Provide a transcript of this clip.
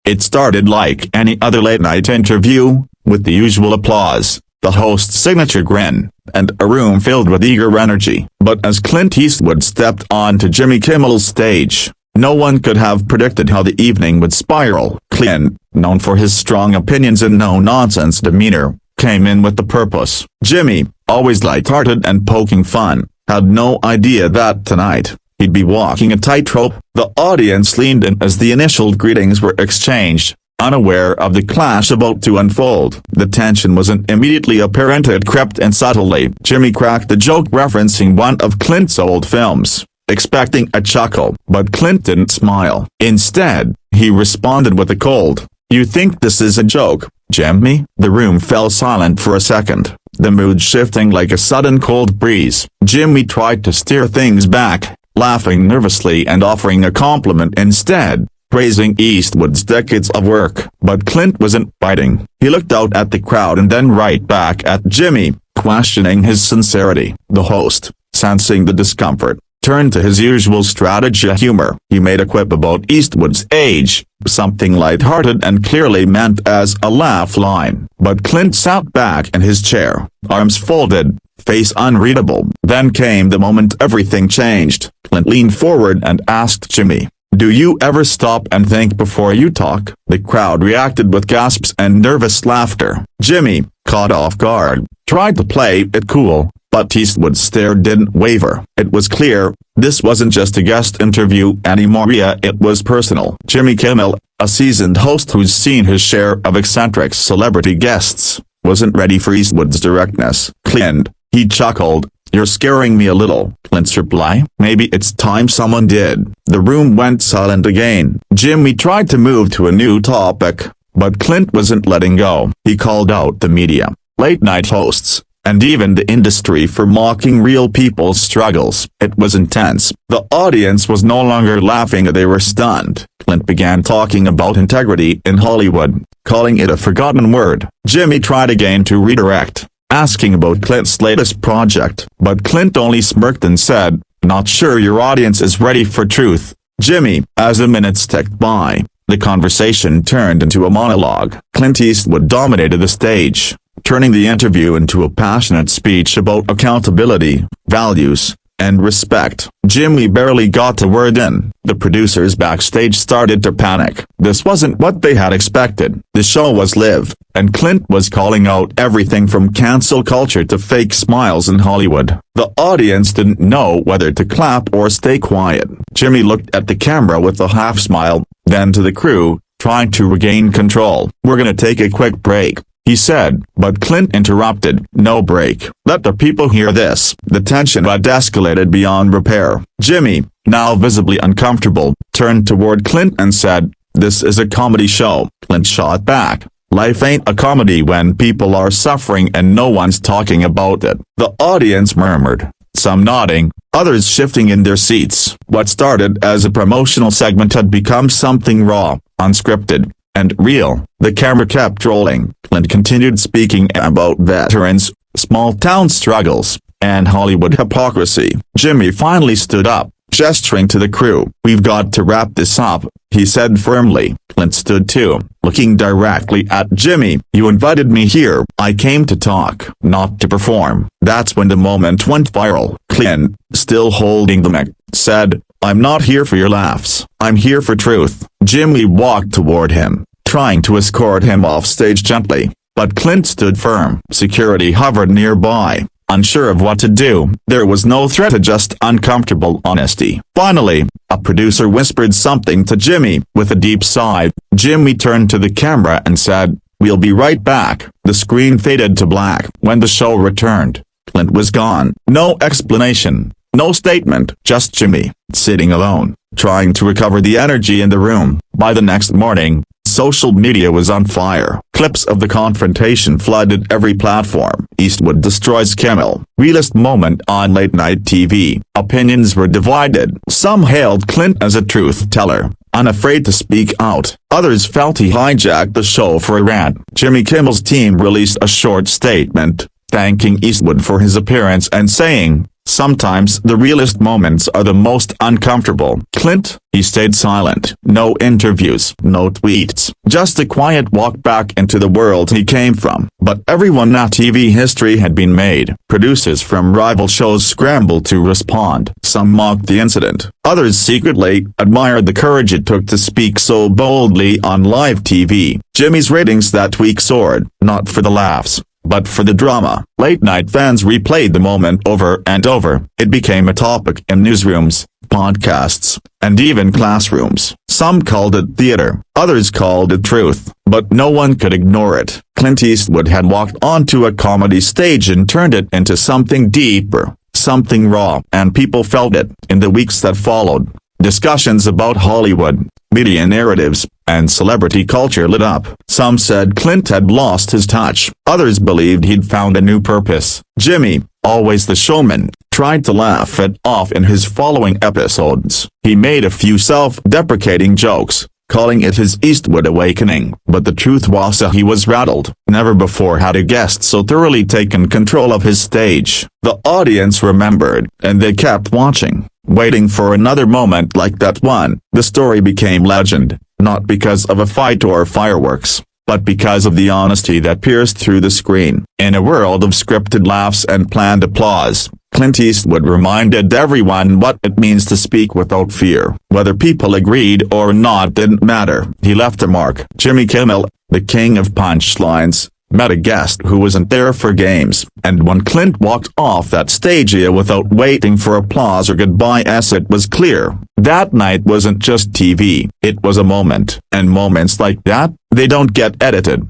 It started like any other late-night interview, with the usual applause, the host's signature grin, and a room filled with eager energy. But as Clint Eastwood stepped onto Jimmy Kimmel's stage, no one could have predicted how the evening would spiral. Clint, known for his strong opinions and no-nonsense demeanor, came in with the purpose. Jimmy, always light-hearted and poking fun, had no idea that tonight, he'd be walking a tightrope. The audience leaned in as the initial greetings were exchanged, unaware of the clash about to unfold. The tension wasn't immediately apparent, it crept in subtly. Jimmy cracked a joke referencing one of Clint's old films, expecting a chuckle. But Clint didn't smile. Instead, he responded with a cold, "You think this is a joke, Jimmy?" The room fell silent for a second, the mood shifting like a sudden cold breeze. Jimmy tried to steer things back, laughing nervously and offering a compliment instead, praising Eastwood's decades of work. But Clint wasn't biting. He looked out at the crowd and then right back at Jimmy, questioning his sincerity. The host, sensing the discomfort, turned to his usual strategy humor. He made a quip about Eastwood's age, something light-hearted and clearly meant as a laugh line. But Clint sat back in his chair, arms folded, face unreadable. Then came the moment everything changed. Clint leaned forward and asked Jimmy, "Do you ever stop and think before you talk?" The crowd reacted with gasps and nervous laughter. Jimmy, caught off guard, tried to play it cool, but Eastwood's stare didn't waver. It was clear, this wasn't just a guest interview anymore, it was personal. Jimmy Kimmel, a seasoned host who's seen his share of eccentric celebrity guests, wasn't ready for Eastwood's directness. "Clint," he chuckled, "you're scaring me a little." Clint's reply, "Maybe it's time someone did." The room went silent again. Jimmy tried to move to a new topic, but Clint wasn't letting go. He called out the media, late-night hosts, and even the industry for mocking real people's struggles. It was intense. The audience was no longer laughing, they were stunned. Clint began talking about integrity in Hollywood, calling it a forgotten word. Jimmy tried again to redirect, asking about Clint's latest project. But Clint only smirked and said, "Not sure your audience is ready for truth, Jimmy." As the minutes ticked by, the conversation turned into a monologue. Clint Eastwood dominated the stage, turning the interview into a passionate speech about accountability, values, and respect. Jimmy barely got a word in. The producers backstage started to panic. This wasn't what they had expected. The show was live, and Clint was calling out everything from cancel culture to fake smiles in Hollywood. The audience didn't know whether to clap or stay quiet. Jimmy looked at the camera with a half smile, then to the crew, trying to regain control. "We're gonna take a quick break," he said, but Clint interrupted. "No break. Let the people hear this." The tension had escalated beyond repair. Jimmy, now visibly uncomfortable, turned toward Clint and said, "This is a comedy show." Clint shot back, "Life ain't a comedy when people are suffering and no one's talking about it." The audience murmured, some nodding, others shifting in their seats. What started as a promotional segment had become something raw, unscripted, and real. The camera kept rolling. Clint continued speaking about veterans, small-town struggles, and Hollywood hypocrisy. Jimmy finally stood up, gesturing to the crew. "We've got to wrap this up," he said firmly. Clint stood too, looking directly at Jimmy. "You invited me here. I came to talk, not to perform." That's when the moment went viral. Clint, still holding the mic, said, "I'm not here for your laughs. I'm here for truth." Jimmy walked toward him, trying to escort him off stage gently, but Clint stood firm. Security hovered nearby, unsure of what to do. There was no threat, just uncomfortable honesty. Finally, a producer whispered something to Jimmy. With a deep sigh, Jimmy turned to the camera and said, "We'll be right back." The screen faded to black. When the show returned, Clint was gone. No explanation, no statement, just Jimmy, sitting alone, trying to recover the energy in the room. By the next morning, social media was on fire. Clips of the confrontation flooded every platform. Eastwood destroys Kimmel. Realest moment on late-night TV. Opinions were divided. Some hailed Clint as a truth-teller, unafraid to speak out. Others felt he hijacked the show for a rant. Jimmy Kimmel's team released a short statement, thanking Eastwood for his appearance and saying, Sometimes the realest moments are the most uncomfortable. Clint, he stayed silent. No interviews, no tweets, just a quiet walk back into the world he came from. But everyone at TV history had been made. Producers from rival shows scrambled to respond. Some mocked the incident. Others secretly admired the courage it took to speak so boldly on live TV. Jimmy's ratings that week soared, not for the laughs, but for the drama. Late-night fans replayed the moment over and over. It became a topic in newsrooms, podcasts, and even classrooms. Some called it theater, others called it truth, but no one could ignore it. Clint Eastwood had walked onto a comedy stage and turned it into something deeper, something raw, and people felt it. In the weeks that followed, discussions about Hollywood, media narratives, and celebrity culture lit up. Some said Clint had lost his touch. Others believed he'd found a new purpose. Jimmy, always the showman, tried to laugh it off in his following episodes. He made a few self-deprecating jokes, calling it his Eastwood awakening. But the truth was he was rattled. Never before had a guest so thoroughly taken control of his stage. The audience remembered, and they kept watching, waiting for another moment like that one. The story became legend, not because of a fight or fireworks, but because of the honesty that pierced through the screen. In a world of scripted laughs and planned applause, Clint Eastwood reminded everyone what it means to speak without fear. Whether people agreed or not didn't matter. He left a mark. Jimmy Kimmel, the king of punchlines, met a guest who wasn't there for games, and when Clint walked off that stage without waiting for applause or goodbye, it was clear. That night wasn't just TV, it was a moment. And moments like that, they don't get edited.